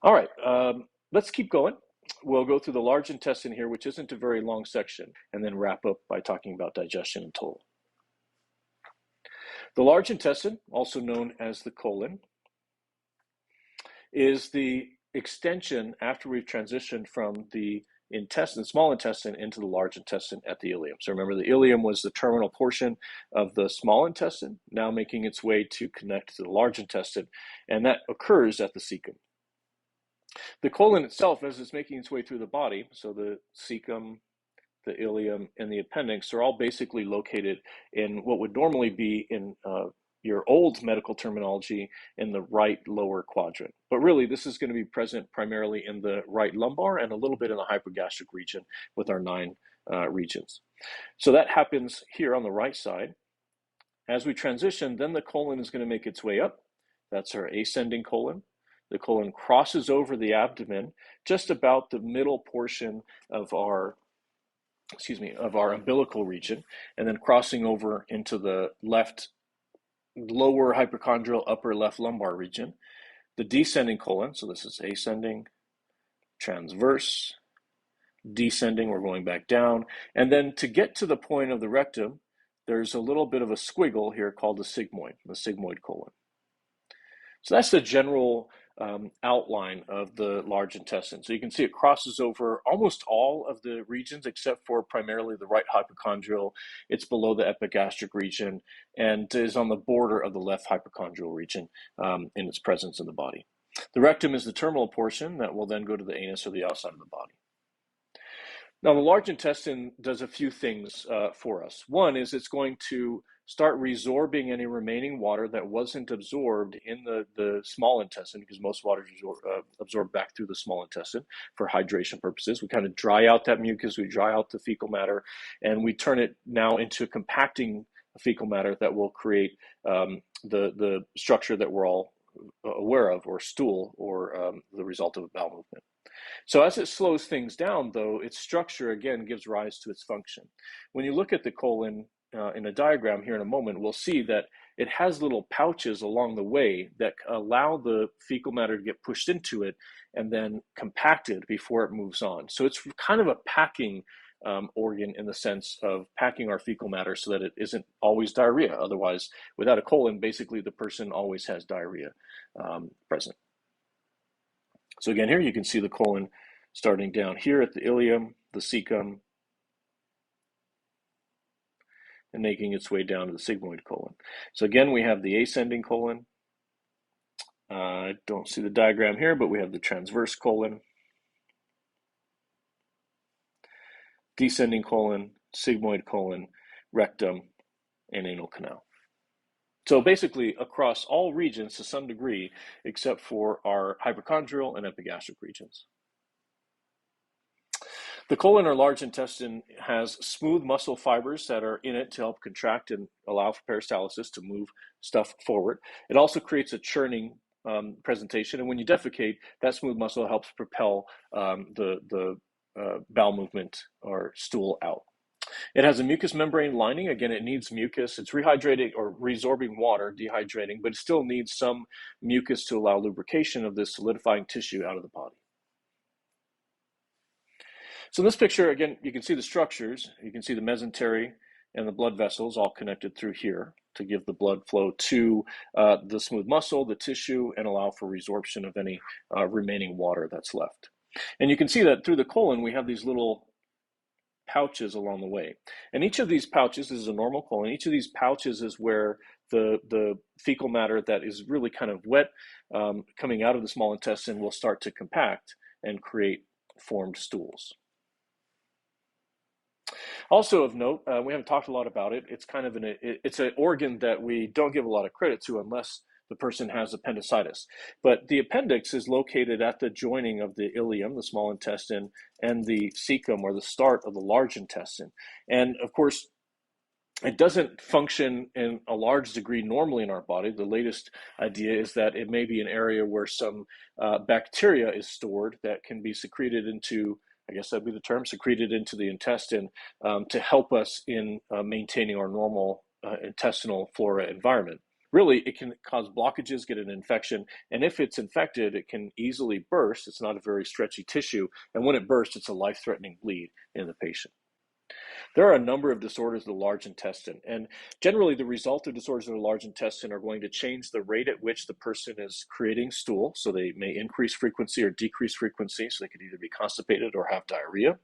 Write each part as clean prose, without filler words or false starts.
All right, let's keep going. We'll go through the large intestine here, which isn't a very long section, and then wrap up by talking about digestion in total. The large intestine, also known as the colon, is the extension after we've transitioned from the intestine, small intestine, into the large intestine at the ileum. So remember, the ileum was the terminal portion of the small intestine, now making its way to connect to the large intestine, and that occurs at the cecum. The colon itself, as it's making its way through the body, so the cecum, the ileum, and the appendix are all basically located in what would normally be in your old medical terminology in the right lower quadrant. But really, this is going to be present primarily in the right lumbar and a little bit in the hypogastric region with our 9 regions. So that happens here on the right side. As we transition, then the colon is going to make its way up. That's our ascending colon. The colon crosses over the abdomen just about the middle portion of our umbilical region, and then crossing over into the left lower hypochondrial upper left lumbar region. The descending colon, so this is ascending, transverse, descending, we're going back down. And then to get to the point of the rectum, there's a little bit of a squiggle here called the sigmoid colon. So that's the general outline of the large intestine. So you can see it crosses over almost all of the regions except for primarily the right hypochondrial. It's below the epigastric region and is on the border of the left hypochondrial region in its presence in the body. The rectum is the terminal portion that will then go to the anus or the outside of the body. Now, the large intestine does a few things for us. One is it's going to start resorbing any remaining water that wasn't absorbed in the small intestine, because most water is absorbed back through the small intestine for hydration purposes. We kind of dry out that mucus, we dry out the fecal matter, and we turn it now into compacting fecal matter that will create the structure that we're all aware of, or stool, or the result of a bowel movement. So as it slows things down, though, its structure, again, gives rise to its function. When you look at the colon in a diagram here in a moment, we'll see that it has little pouches along the way that allow the fecal matter to get pushed into it and then compacted before it moves on. So it's kind of a packing organ in the sense of packing our fecal matter so that it isn't always diarrhea. Otherwise, without a colon, basically the person always has diarrhea present. So again, here you can see the colon starting down here at the ileum, the cecum, and making its way down to the sigmoid colon. So again, we have the ascending colon. I don't see the diagram here, but we have the transverse colon, descending colon, sigmoid colon, rectum, and anal canal. So basically across all regions to some degree, except for our hypochondrial and epigastric regions. The colon or large intestine has smooth muscle fibers that are in it to help contract and allow for peristalsis to move stuff forward. It also creates a churning presentation, and when you defecate, that smooth muscle helps propel the bowel movement or stool out. It has a mucous membrane lining. Again, it needs mucus. It's rehydrating or resorbing water, dehydrating, but it still needs some mucus to allow lubrication of this solidifying tissue out of the body. So in this picture, again, you can see the structures. You can see the mesentery and the blood vessels all connected through here to give the blood flow to the smooth muscle, the tissue, and allow for resorption of any remaining water that's left. And you can see that through the colon, we have these little pouches along the way. And each of these pouches, this is a normal colon, each of these pouches is where the fecal matter that is really kind of wet coming out of the small intestine will start to compact and create formed stools. Also of note, we haven't talked a lot about it. It's kind of it's an organ that we don't give a lot of credit to unless the person has appendicitis. But the appendix is located at the joining of the ileum, the small intestine, and the cecum, or the start of the large intestine. And of course, it doesn't function in a large degree normally in our body. The latest idea is that it may be an area where some bacteria is stored that can be secreted into, I guess that'd be the term, secreted into the intestine to help us in maintaining our normal intestinal flora environment. really it can cause blockages, get an infection, and if it's infected, it can easily burst. It's not a very stretchy tissue, and when it bursts, it's a life-threatening bleed in the patient. There are a number of disorders of the large intestine, and generally the result of disorders of the large intestine are going to change the rate at which the person is creating stool, so they may increase frequency or decrease frequency, so they could either be constipated or have diarrhea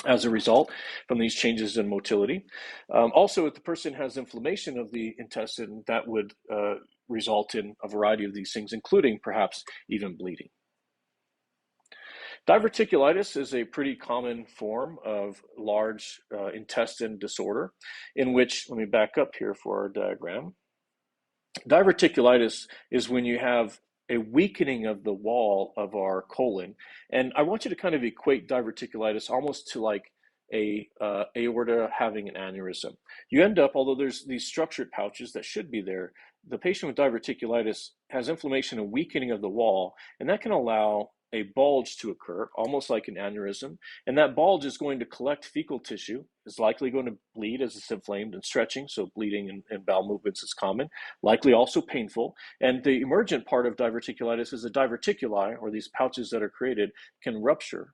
as a result from these changes in motility. Also, if the person has inflammation of the intestine, that would result in a variety of these things, including perhaps even bleeding. Diverticulitis is a pretty common form of large intestine disorder in which, let me back up here for our diagram. Diverticulitis is when you have a weakening of the wall of our colon. And I want you to kind of equate diverticulitis almost to like a aorta having an aneurysm. You end up, although there's these structured pouches that should be there, the patient with diverticulitis has inflammation and weakening of the wall, and that can allow a bulge to occur, almost like an aneurysm, and that bulge is going to collect fecal tissue, is likely going to bleed as it's inflamed and stretching, so bleeding and bowel movements is common, likely also painful, and the emergent part of diverticulitis is the diverticuli, or these pouches that are created, can rupture,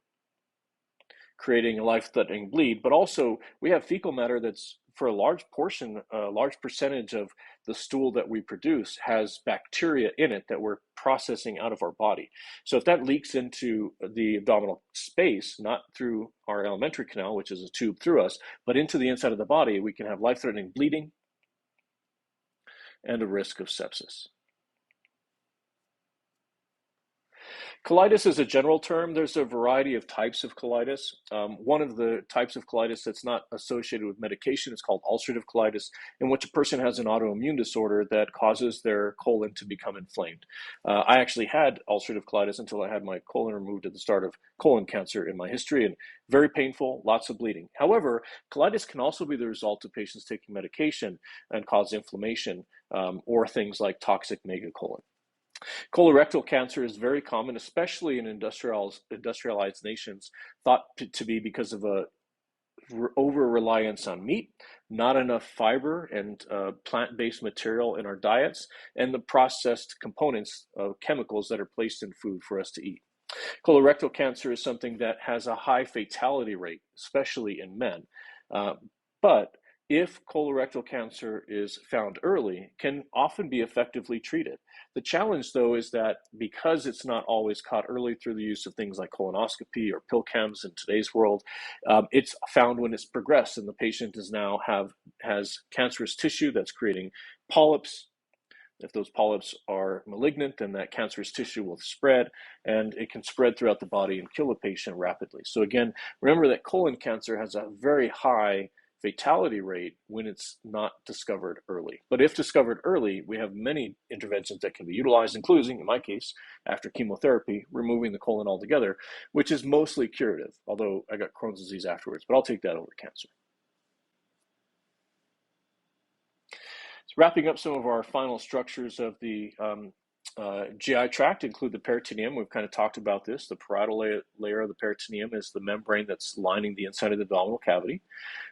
creating a life-threatening bleed, but also we have fecal matter that's for a large portion, a large percentage of the stool that we produce has bacteria in it that we're processing out of our body. So if that leaks into the abdominal space, not through our alimentary canal, which is a tube through us, but into the inside of the body, we can have life-threatening bleeding and a risk of sepsis. Colitis is a general term. There's a variety of types of colitis. One of the types of colitis that's not associated with medication is called ulcerative colitis, in which a person has an autoimmune disorder that causes their colon to become inflamed. I actually had ulcerative colitis until I had my colon removed at the start of colon cancer in my history, and very painful, lots of bleeding. However, colitis can also be the result of patients taking medication and cause inflammation or things like toxic megacolon. Colorectal cancer is very common, especially in industrialized nations, thought to be because of a over-reliance on meat, not enough fiber and plant-based material in our diets, and the processed components of chemicals that are placed in food for us to eat. Colorectal cancer is something that has a high fatality rate, especially in men. But if colorectal cancer is found early, can often be effectively treated. The challenge, though, is that because it's not always caught early through the use of things like colonoscopy or pill chems in today's world, it's found when it's progressed and the patient has cancerous tissue that's creating polyps. If those polyps are malignant, then that cancerous tissue will spread, and it can spread throughout the body and kill a patient rapidly. So again, remember that colon cancer has a very high fatality rate when it's not discovered early. But if discovered early, we have many interventions that can be utilized, including, in my case, after chemotherapy, removing the colon altogether, which is mostly curative, although I got Crohn's disease afterwards, but I'll take that over cancer. So wrapping up some of our final structures of the GI tract include the peritoneum. We've kind of talked about this. The parietal layer of the peritoneum is the membrane that's lining the inside of the abdominal cavity.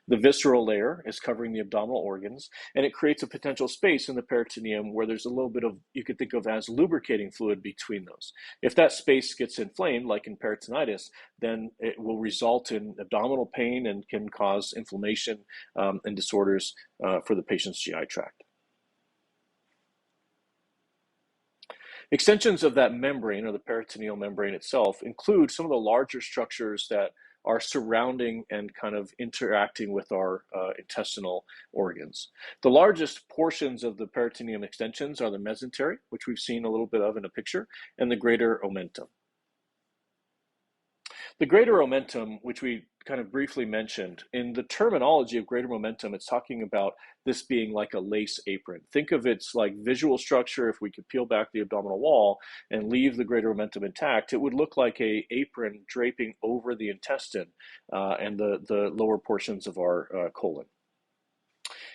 The visceral layer is covering the abdominal organs, and it creates a potential space in the peritoneum where there's a little bit of, you could think of as lubricating fluid between those. If that space gets inflamed, like in peritonitis, then it will result in abdominal pain and can cause inflammation and disorders for the patient's GI tract. Extensions of that membrane, or the peritoneal membrane itself, include some of the larger structures that are surrounding and kind of interacting with our intestinal organs. The largest portions of the peritoneum extensions are the mesentery, which we've seen a little bit of in a picture, and the greater omentum. The greater omentum, which we kind of briefly mentioned, in the terminology of greater omentum, it's talking about this being like a lace apron. Think of its like visual structure. If we could peel back the abdominal wall and leave the greater omentum intact, it would look like a apron draping over the intestine and the lower portions of our colon.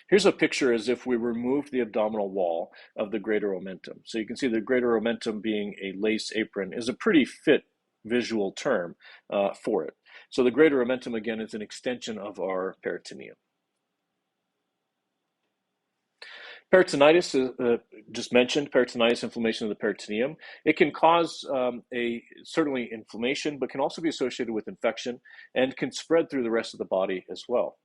Here's a picture as if we removed the abdominal wall of the greater omentum. So you can see the greater omentum being a lace apron is a pretty fit visual term for it. So the greater omentum, again, is an extension of our peritoneum. Peritonitis is just mentioned. Peritonitis, inflammation of the peritoneum. It can cause certainly inflammation, but can also be associated with infection and can spread through the rest of the body as well.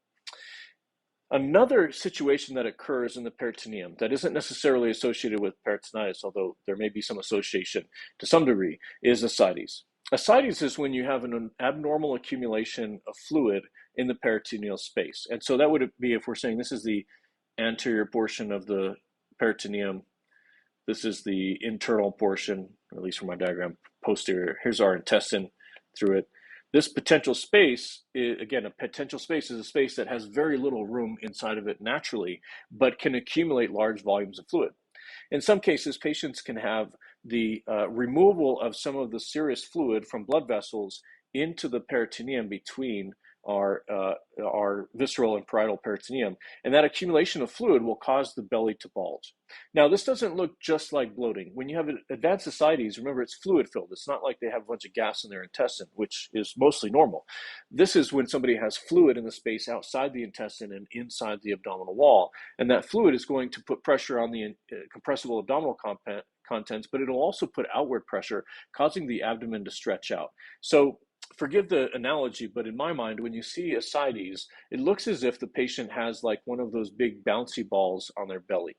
Another situation that occurs in the peritoneum that isn't necessarily associated with peritonitis, although there may be some association to some degree, is ascites. Ascites is when you have an abnormal accumulation of fluid in the peritoneal space. And so that would be if we're saying this is the anterior portion of the peritoneum, this is the internal portion, at least from my diagram, posterior. Here's our intestine through it. This potential space, again, a potential space is a space that has very little room inside of it naturally, but can accumulate large volumes of fluid. In some cases, patients can have the removal of some of the serous fluid from blood vessels into the peritoneum between our visceral and parietal peritoneum, and that accumulation of fluid will cause the belly to bulge. Now, this doesn't look just like bloating. When you have advanced ascites, remember it's fluid filled. It's not like they have a bunch of gas in their intestine, which is mostly normal. This is when somebody has fluid in the space outside the intestine and inside the abdominal wall, and that fluid is going to put pressure on the compressible abdominal contents, but it'll also put outward pressure, causing the abdomen to stretch out. So forgive the analogy, but in my mind, when you see ascites, it looks as if the patient has like one of those big bouncy balls on their belly.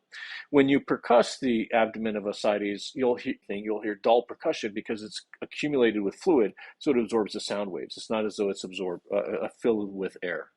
When you percuss the abdomen of ascites, you'll hear dull percussion because it's accumulated with fluid, so it absorbs the sound waves. It's not as though it's filled with air.